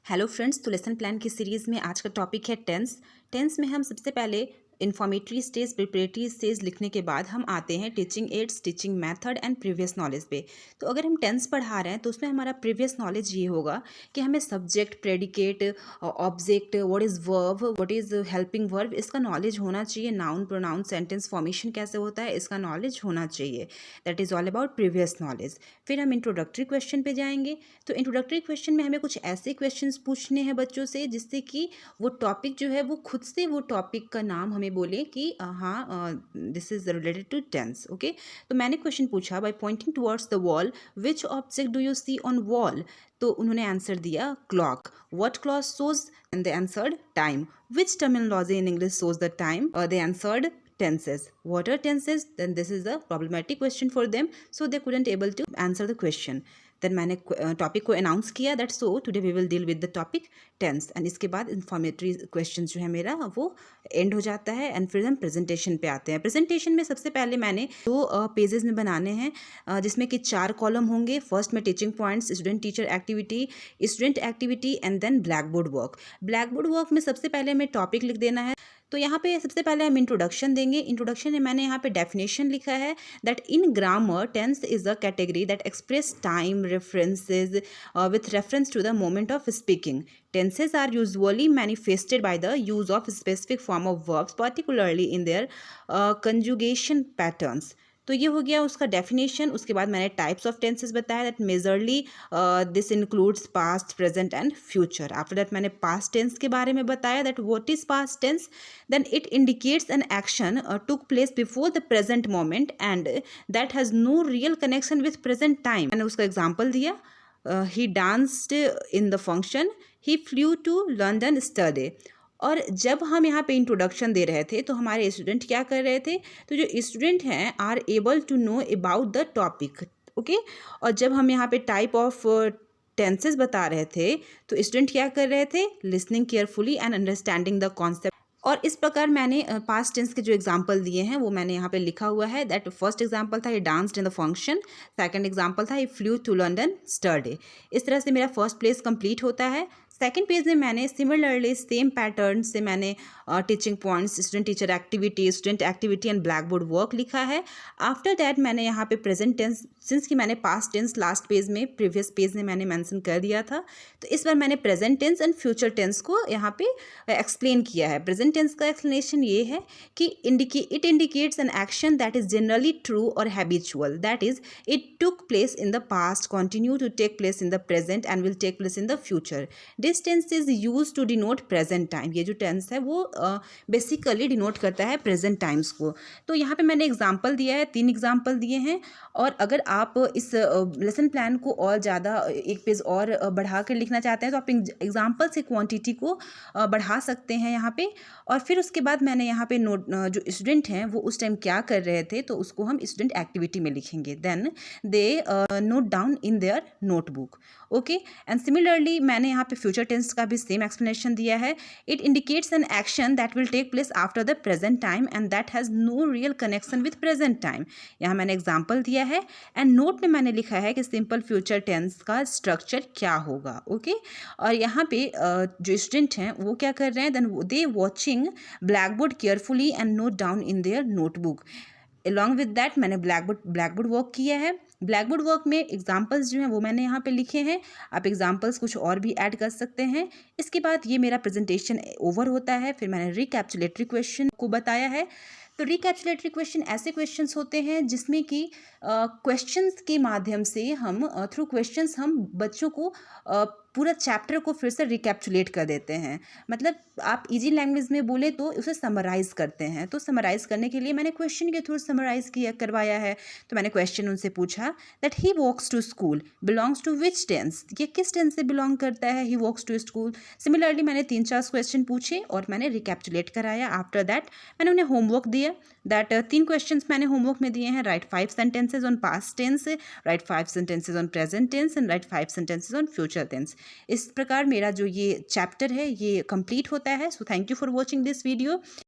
Hello friends, तो lesson plan की series में आज का टॉपिक है टेंस। टेंस में हम सबसे पहले इन्फॉर्मेटरी स्टेज, प्रिपरेटरी स्टेज लिखने के बाद हम आते हैं teaching ads, teaching method and previous knowledge पे। तो अगर हम टेंस पढ़ा रहे हैं तो उसमें हमारा प्रीवियस नॉलेज ये होगा कि हमें subject, predicate, object, what is verb, what is helping verb, इसका नॉलेज होना चाहिए। नाउन, प्रोनाउन, सेंटेंस फॉर्मेशन कैसे होता है, इसका नॉलेज होना चाहिए। That is all about previous knowledge. फिर हम इंट्रोडक्टरी क्वेश्चन पे जाएंगे। तो इंट्रोडक्टरी क्वेश्चन में हमें कुछ ऐसे क्वेश्चंस पूछने हैं बच्चों से जिससे कि वो टॉपिक जो है वो खुद से वो टॉपिक का नाम हमें बोले कि हाँ, this is related to tense. Okay, तो मैंने क्वेश्चन पूछा, by pointing towards the wall which object do you see on wall. तो उन्होंने आंसर दिया clock. What clock shows, and they answered time. Which terminology in English shows the time, they answered tenses. What are tenses? Then this is a problematic question for them, so they couldn't able to answer the question. Then मैंने topic को announce किया that so today we will deal with the topic tense. And इसके बाद informatory question जो है मेरा वो and हो जाता है। एंड फिर हम प्रेजेंटेशन पे आते हैं। प्रेजेंटेशन में सबसे पहले मैंने दो पेजेस में बनाने हैं जिसमें कि 4 कॉलम होंगे। फर्स्ट में teaching points, student teacher activity and then blackboard work. Blackboard work में सबसे पहले हमें टॉपिक लिख देना है। तो यहाँ पे सबसे पहले हम इंट्रोडक्शन देंगे। इंट्रोडक्शन में मैंने यहाँ पे डेफिनेशन लिखा है that in grammar tense is a category that express time references with reference to the moment of speaking. Tenses are usually manifested by the use of specific form of verbs, particularly in their conjugation patterns. तो ये हो गया उसका definition. उसके बाद मैंने types of tenses बताया that majorly this includes past, present and future. After that मैंने पास्ट टेंस के बारे में बताया that what is past tense, then it indicates an action took place before the present moment and that has no real connection with present time. मैंने उसका example दिया, he danced in the function, he flew to London study. और जब हम यहाँ पे introduction दे रहे थे तो हमारे स्टूडेंट क्या कर रहे थे, तो जो स्टूडेंट हैं are able to know about the topic. Okay, और जब हम यहाँ पे टाइप ऑफ टेंसेस बता रहे थे तो स्टूडेंट क्या कर रहे थे, listening carefully and understanding the concept. और इस प्रकार मैंने पास्ट टेंस के जो एग्जाम्पल दिए हैं वो मैंने यहाँ पे लिखा हुआ है दैट फर्स्ट एग्जाम्पल था, he danced in the function. Second example था, he flew to London study. इस तरह से मेरा फर्स्ट प्लेस कंप्लीट होता है। सेकंड पेज में मैंने सिमिलरली सेम पैटर्न से मैंने teaching points, student teacher activity and black board work लिखा है। आफ्टर दैट मैंने यहाँ पे प्रेजेंट टेंस, सिंस कि मैंने पास्ट टेंस लास्ट पेज में, प्रीवियस पेज में मैंने मेंशन कर दिया था, तो इस बार मैंने present tense and future tense को यहाँ पे एक्सप्लेन किया है। प्रेजेंट टेंस का एक्सप्लेनेशन ये है कि it indicates an action that is generally true और habitual, that is it took place in the past, continue to take place in the present and will take place in the future. This tense is use to denote present time. ये जो tense है वो basically denote करता है present times को। तो यहाँ पे मैंने एग्जाम्पल दिया है, 3 एग्जाम्पल दिए हैं। और अगर आप इस लेसन प्लान को और ज़्यादा एक पेज और बढ़ा कर लिखना चाहते हैं तो आप एग्जाम्पल से क्वांटिटी को बढ़ा सकते हैं यहाँ पे। और फिर उसके बाद मैंने यहाँ पे नोट, जो स्टूडेंट हैं वो उस टाइम क्या कर रहे थे तो उसको हम स्टूडेंट एक्टिविटी में लिखेंगे। Then they note down in their notebook. Okay, and similarly मैंने यहाँ पे फ्यूचर टेंस का भी सेम एक्सप्लेनेशन दिया है। It indicates an action that will take place after the present time and that has no real connection with present time. यहाँ मैंने example दिया है। एंड नोट में मैंने लिखा है कि सिंपल फ्यूचर टेंस का स्ट्रक्चर क्या होगा। ओके, और यहाँ पे जो स्टूडेंट हैं वो क्या कर रहे हैं, then they watching blackboard carefully and note down in their notebook. Along with that मैंने ब्लैक बोर्ड वर्क किया है। ब्लैक बोर्ड वर्क में एग्जाम्पल्स जो हैं वो मैंने यहाँ पे लिखे हैं। आप एग्जाम्पल्स कुछ और भी ऐड कर सकते हैं। इसके बाद ये मेरा प्रेजेंटेशन ओवर होता है। फिर मैंने रिकैप्चुलेटरी क्वेश्चन को बताया है। तो रिकैप्चुलेटरी क्वेश्चन ऐसे क्वेश्चंस होते हैं जिसमें कि क्वेश्चंस के माध्यम से हम थ्रू क्वेश्चंस हम बच्चों को पूरा चैप्टर को फिर से रिकैप्चुलेट कर देते हैं। मतलब आप इजी लैंग्वेज में बोले तो उसे समराइज़ करते हैं। तो समराइज़ करने के लिए मैंने क्वेश्चन के थ्रू समराइज़ करवाया है। तो मैंने क्वेश्चन उनसे पूछा that he walks to school belongs to which tense, ये किस टेंस से बिलोंग करता है, he walks to school. Similarly मैंने 3-4 क्वेश्चन पूछे और मैंने रिकैप्चुलेट कराया। आफ्टर दैट मैंने उन्हें होमवर्क दिया दैट 3 क्वेश्चंस मैंने होमवर्क में दिए हैं। Write 5 sentences on past tense, write 5 sentences on present tense and write 5 sentences on future tense. इस प्रकार मेरा जो ये चैप्टर है ये कंप्लीट होता है। So thank you for watching this video.